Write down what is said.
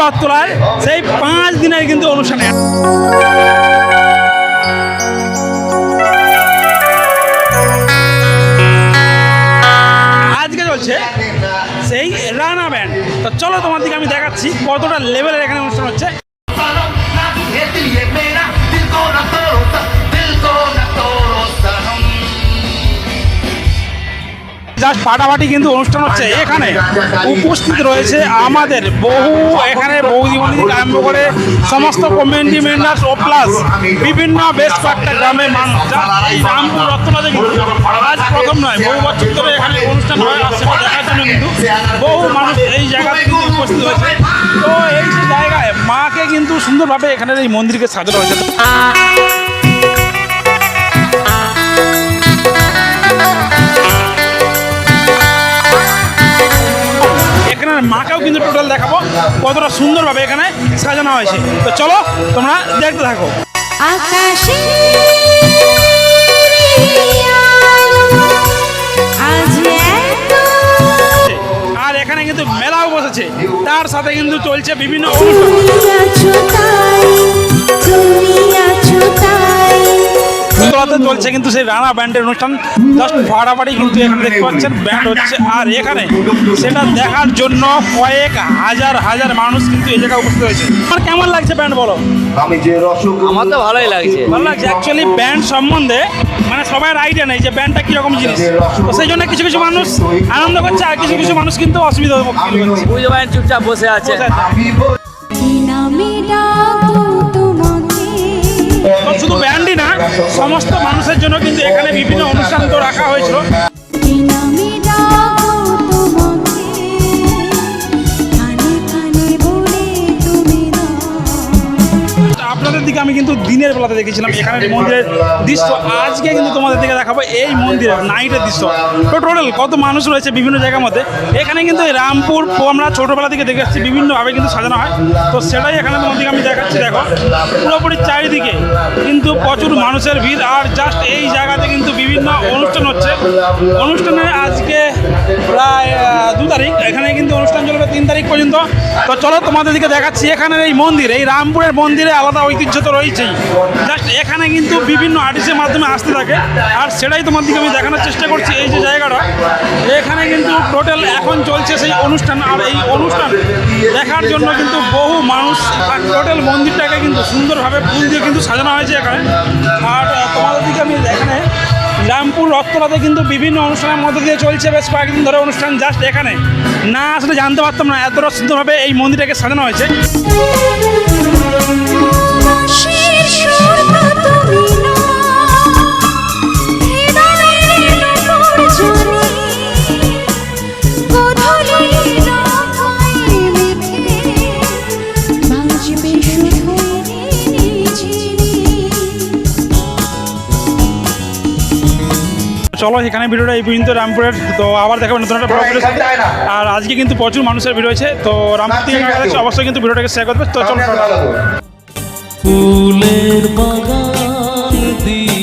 রথতলায় সেই 5 দিনের কিন্তু অনুষ্ঠান। আজকে চলছে সেই রানা ব্যান্ড। তো চলো তোমার দিকে আমি দেখাচ্ছি কতটা লেভেলের এখানে অনুষ্ঠান হচ্ছে। জাস্ট ফাটাফাটি কিন্তু অনুষ্ঠান হচ্ছে। এখানে উপস্থিত রয়েছে আমাদের বহু এখানে বৌদিমণি থেকে আরম্ভ করে সমস্ত কমিউনিটি মেম্বার্স ও প্লাস বিভিন্ন বেশ কয়েকটা গ্রামের মানুষ। এই রামপুর রত্নরাজে কিন্তু আজ প্রথম নয়, বহু বছর ধরে এখানে অনুষ্ঠান হয়। আর সেটা দেখার জন্য কিন্তু বহু মানুষ এই জায়গাতে কিন্তু উপস্থিত হয়েছে। তো এই যে জায়গায় মাকে কিন্তু সুন্দরভাবে এখানের এই মন্দিরকে সাজানো হয়েছে। মাকেও কিন্তু টোটাল দেখাবো কতটা সুন্দরভাবে এখানে সাজানো হয়েছে। তো চলো তোমরা দেখতে থাকো। আর এখানে কিন্তু মেলাও বসেছে, তার সাথে কিন্তু চলছে বিভিন্ন চলছে কিন্তু সেই রানা ব্যান্ডের অনুষ্ঠান। জাস্ট ফাটাফাটি কিন্তু এখানে দেখতে পাচ্ছেন ব্যান্ড হচ্ছে। আর এখানে সেটা দেখার জন্য কয়েক হাজার হাজার মানুষ কিন্তু এই জায়গায় উপস্থিত হয়েছে। আমার কেমন লাগছে ব্যান্ড বলো? আমার তো ভালোই লাগছে। ভালো লাগছে। অ্যাকচুয়ালি ব্যান্ড সম্বন্ধে মানে সবার আইডিয়া নেই যে ব্যান্ডটা কীরকম জিনিস। তো সেই জন্য কিছু কিছু মানুষ আনন্দ করছে আর কিছু কিছু মানুষ কিন্তু অসুবিধা হচ্ছে। বুঝতে পারেন চুপচাপ বসে আছে। শুধু ব্যান্ডই না, সমস্ত মানুষের জন্য কিন্তু এখানে বিভিন্ন অনুষ্ঠান তো রাখা হয়েছিল। আপনাদের দিকে আমি কিন্তু দিনের বেলাতে দেখেছিলাম এখানে মন্দিরের দৃশ্য। আজকে কিন্তু তোমাদের দিকে দেখাবো এই মন্দিরের নাইটের দৃশ্য। তো টোটাল কত মানুষ রয়েছে বিভিন্ন জায়গার মধ্যে। এখানে কিন্তু রামপুর আমরা ছোটোবেলা থেকে দেখে আসছি বিভিন্নভাবে কিন্তু সাজানো হয়। তো সেটাই এখানে তোমাদেরকে আমি দেখাচ্ছি। দেখো পুরোপুরি চারিদিকে কিন্তু প্রচুর মানুষের ভিড়। আর জাস্ট এই জায়গাতে কিন্তু বিভিন্ন অনুষ্ঠান হচ্ছে। অনুষ্ঠানে আজকে প্রায় 2 তারিখ, এখানে কিন্তু অনুষ্ঠান চলবে 3 তারিখ পর্যন্ত। তো চলো তোমাদের দিকে দেখাচ্ছি এখানের এই মন্দির, এই রামপুরের মন্দিরে আলাদা ঐতিহ্য তো রয়েছেই। জাস্ট এখানে কিন্তু বিভিন্ন আর্টিস্টের মাধ্যমে আসতে থাকে। আর সেটাই তোমাদেরকে আমি দেখানোর চেষ্টা করছি। এই যে জায়গাটা এখানে কিন্তু টোটাল এখন চলছে সেই অনুষ্ঠান। আর এই অনুষ্ঠান দেখার জন্য কিন্তু বহু মানুষ। আর টোটাল মন্দিরটাকে কিন্তু সুন্দরভাবে ফুল দিয়ে কিন্তু সাজানো হয়েছে এখানে। আর তোমাদের দিকে আমি এখানে রামপুর রথতলাতে কিন্তু বিভিন্ন অনুষ্ঠানের মধ্যে দিয়ে চলছে বেশ কয়েকদিন ধরে অনুষ্ঠান। জাস্ট এখানে না আসলে জানতে পারতাম না এতটা সুন্দরভাবে এই মন্দিরটাকে সাজানো হয়েছে। চলো এখানে ভিডিওটা এই পর্যন্ত রামপুরের। তো আবার দেখাবো নতুন একটা ব্লগ। আর আজকে কিন্তু প্রচুর মানুষের ভিড় হয়েছে। তো রামপুর থেকে অবশ্যই কিন্তু ভিডিওটাকে শেয়ার করবে। তো চলো। ফুলের বাগান দিয়ে